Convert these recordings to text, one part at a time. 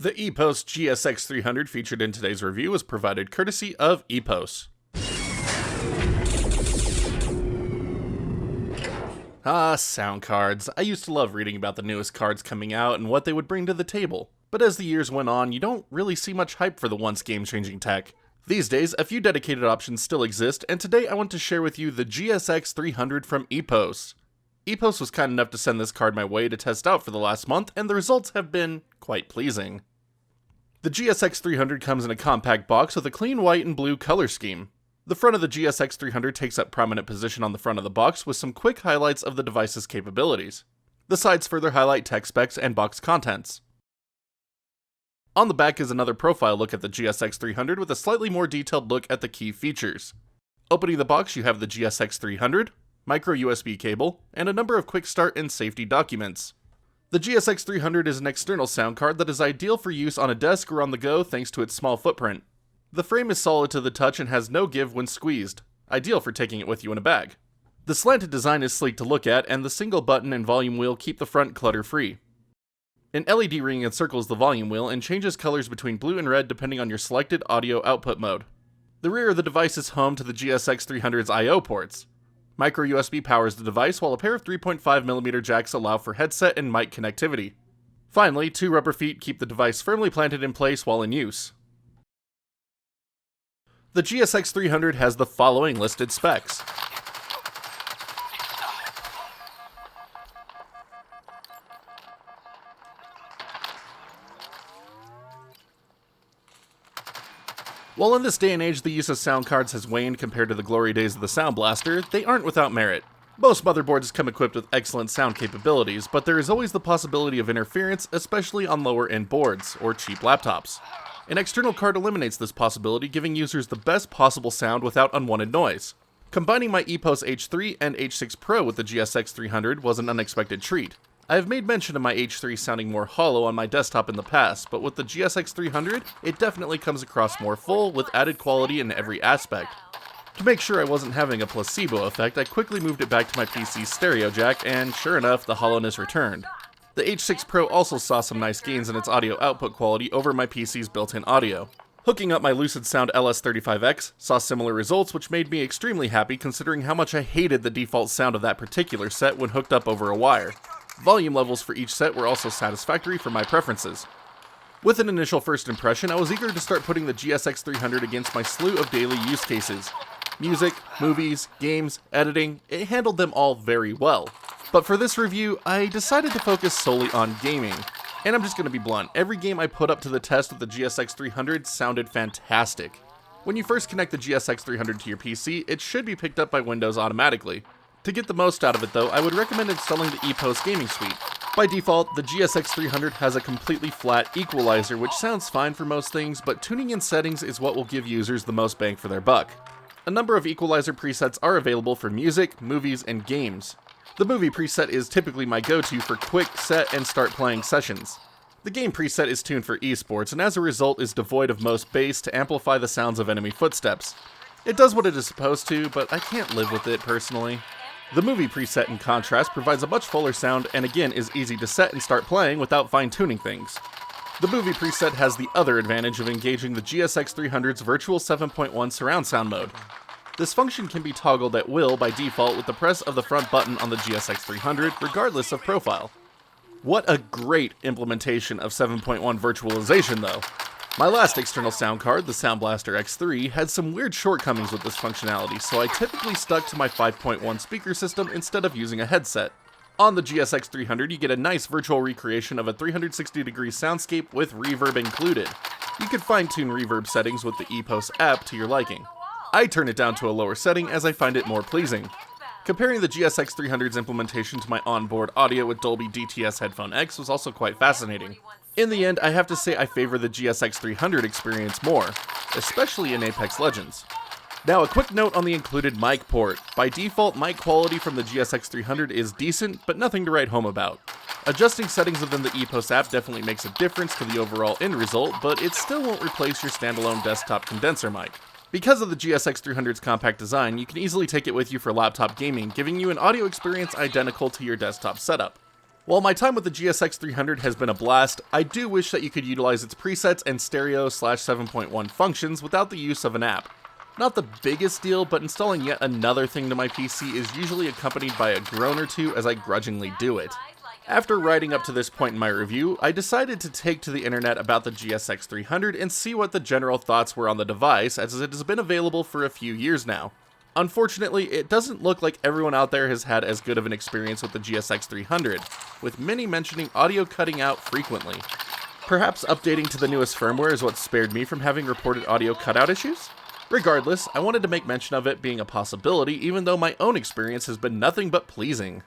The Epos GSX 300 featured in today's review was provided courtesy of Epos. Sound cards. I used to love reading about the newest cards coming out and what they would bring to the table. But as the years went on, you don't really see much hype for the once game-changing tech. These days, a few dedicated options still exist, and today I want to share with you the GSX 300 from Epos. Epos was kind enough to send this card my way to test out for the last month, and the results have been quite pleasing. The GSX 300 comes in a compact box with a clean white and blue color scheme. The front of the GSX 300 takes up prominent position on the front of the box with some quick highlights of the device's capabilities. The sides further highlight tech specs and box contents. On the back is another profile look at the GSX 300 with a slightly more detailed look at the key features. Opening the box, you have the GSX 300, micro USB cable, and a number of quick start and safety documents. The GSX 300 is an external sound card that is ideal for use on a desk or on the go thanks to its small footprint. The frame is solid to the touch and has no give when squeezed, ideal for taking it with you in a bag. The slanted design is sleek to look at, and the single button and volume wheel keep the front clutter-free. An LED ring encircles the volume wheel and changes colors between blue and red depending on your selected audio output mode. The rear of the device is home to the GSX 300's I/O ports. Micro USB powers the device, while a pair of 3.5mm jacks allow for headset and mic connectivity. Finally, two rubber feet keep the device firmly planted in place while in use. The GSX 300 has the following listed specs. While in this day and age the use of sound cards has waned compared to the glory days of the Sound Blaster, they aren't without merit. Most motherboards come equipped with excellent sound capabilities, but there is always the possibility of interference, especially on lower-end boards, or cheap laptops. An external card eliminates this possibility, giving users the best possible sound without unwanted noise. Combining my Epos H3 and H6 Pro with the GSX 300 was an unexpected treat. I have made mention of my H3 sounding more hollow on my desktop in the past, but with the GSX 300, it definitely comes across more full, with added quality in every aspect. To make sure I wasn't having a placebo effect, I quickly moved it back to my PC's stereo jack, and sure enough, the hollowness returned. The H6 Pro also saw some nice gains in its audio output quality over my PC's built-in audio. Hooking up my Lucid Sound LS35X saw similar results, which made me extremely happy considering how much I hated the default sound of that particular set when hooked up over a wire. Volume levels for each set were also satisfactory for my preferences. With an initial first impression, I was eager to start putting the GSX 300 against my slew of daily use cases. Music, movies, games, editing, it handled them all very well. But for this review, I decided to focus solely on gaming. And I'm just going to be blunt, every game I put up to the test with the GSX 300 sounded fantastic. When you first connect the GSX 300 to your PC, it should be picked up by Windows automatically. To get the most out of it though, I would recommend installing the Epos Gaming Suite. By default, the GSX 300 has a completely flat equalizer, which sounds fine for most things, but tuning in settings is what will give users the most bang for their buck. A number of equalizer presets are available for music, movies, and games. The movie preset is typically my go-to for quick set and start playing sessions. The game preset is tuned for esports, and as a result is devoid of most bass to amplify the sounds of enemy footsteps. It does what it is supposed to, but I can't live with it personally. The movie preset, in contrast, provides a much fuller sound and again is easy to set and start playing without fine-tuning things. The movie preset has the other advantage of engaging the GSX 300's virtual 7.1 surround sound mode. This function can be toggled at will by default with the press of the front button on the GSX 300, regardless of profile. What a great implementation of 7.1 virtualization though! My last external sound card, the Sound Blaster X3, had some weird shortcomings with this functionality, so I typically stuck to my 5.1 speaker system instead of using a headset. On the GSX 300, you get a nice virtual recreation of a 360-degree soundscape with reverb included. You can fine-tune reverb settings with the Epos app to your liking. I turn it down to a lower setting as I find it more pleasing. Comparing the GSX 300's implementation to my onboard audio with Dolby DTS Headphone X was also quite fascinating. In the end, I have to say I favor the GSX 300 experience more, especially in Apex Legends. Now a quick note on the included mic port. By default, mic quality from the GSX 300 is decent, but nothing to write home about. Adjusting settings within the Epos app definitely makes a difference to the overall end result, but it still won't replace your standalone desktop condenser mic. Because of the GSX 300's compact design, you can easily take it with you for laptop gaming, giving you an audio experience identical to your desktop setup. While my time with the GSX 300 has been a blast, I do wish that you could utilize its presets and stereo/7.1 functions without the use of an app. Not the biggest deal, but installing yet another thing to my PC is usually accompanied by a groan or two as I grudgingly do it. After writing up to this point in my review, I decided to take to the internet about the GSX 300 and see what the general thoughts were on the device, as it has been available for a few years now. Unfortunately, it doesn't look like everyone out there has had as good of an experience with the GSX 300, with many mentioning audio cutting out frequently. Perhaps updating to the newest firmware is what spared me from having reported audio cutout issues? Regardless, I wanted to make mention of it being a possibility, even though my own experience has been nothing but pleasing.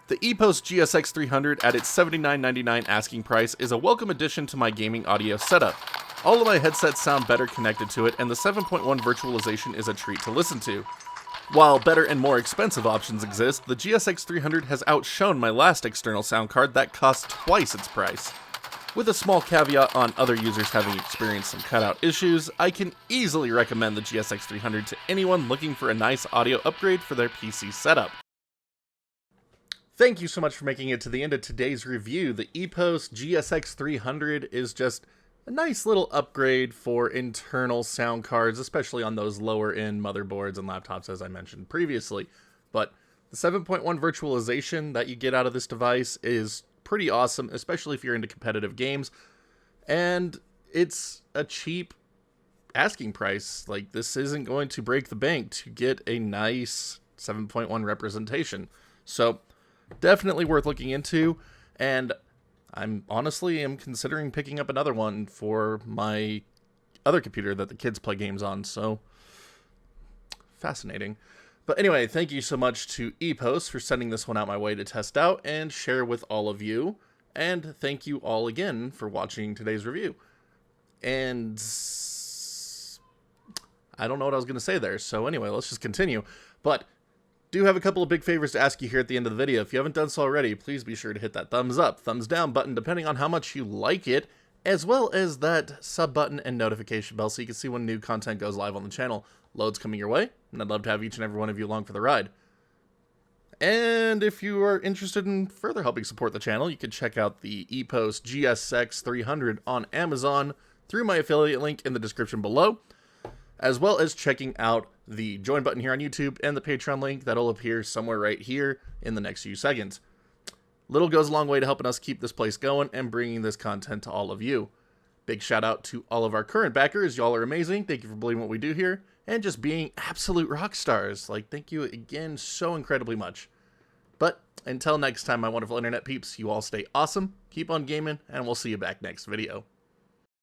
The Epos GSX 300 at its $79.99 asking price is a welcome addition to my gaming audio setup. All of my headsets sound better connected to it, and the 7.1 virtualization is a treat to listen to. While better and more expensive options exist, the GSX 300 has outshone my last external sound card that cost twice its price. With a small caveat on other users having experienced some cutout issues, I can easily recommend the GSX 300 to anyone looking for a nice audio upgrade for their PC setup. Thank you so much for making it to the end of today's review. The Epos GSX 300 is just a nice little upgrade for internal sound cards, especially on those lower end motherboards and laptops as I mentioned previously. But the 7.1 virtualization that you get out of this device is pretty awesome, especially if you're into competitive games. And it's a cheap asking price. Like, this isn't going to break the bank to get a nice 7.1 representation. So definitely worth looking into, and I'm honestly am considering picking up another one for my other computer that the kids play games on, so fascinating. But anyway, thank you so much to Epos for sending this one out my way to test out and share with all of you, and thank you all again for watching today's review. And I don't know what I was going to say there, so anyway, let's just continue. But do have a couple of big favors to ask you here at the end of the video. If you haven't done so already, please be sure to hit that thumbs up, thumbs down button, depending on how much you like it, as well as that sub button and notification bell so you can see when new content goes live on the channel. Loads coming your way, and I'd love to have each and every one of you along for the ride. And if you are interested in further helping support the channel, you can check out the Epos GSX 300 on Amazon through my affiliate link in the description below, as well as checking out the join button here on YouTube and the Patreon link that'll appear somewhere right here in the next few seconds. Little goes a long way to helping us keep this place going and bringing this content to all of you. Big shout out to all of our current backers. Y'all are amazing. Thank you for believing what we do here and just being absolute rock stars. Like, thank you again so incredibly much. But until next time, my wonderful internet peeps, you all stay awesome, keep on gaming, and we'll see you back next video.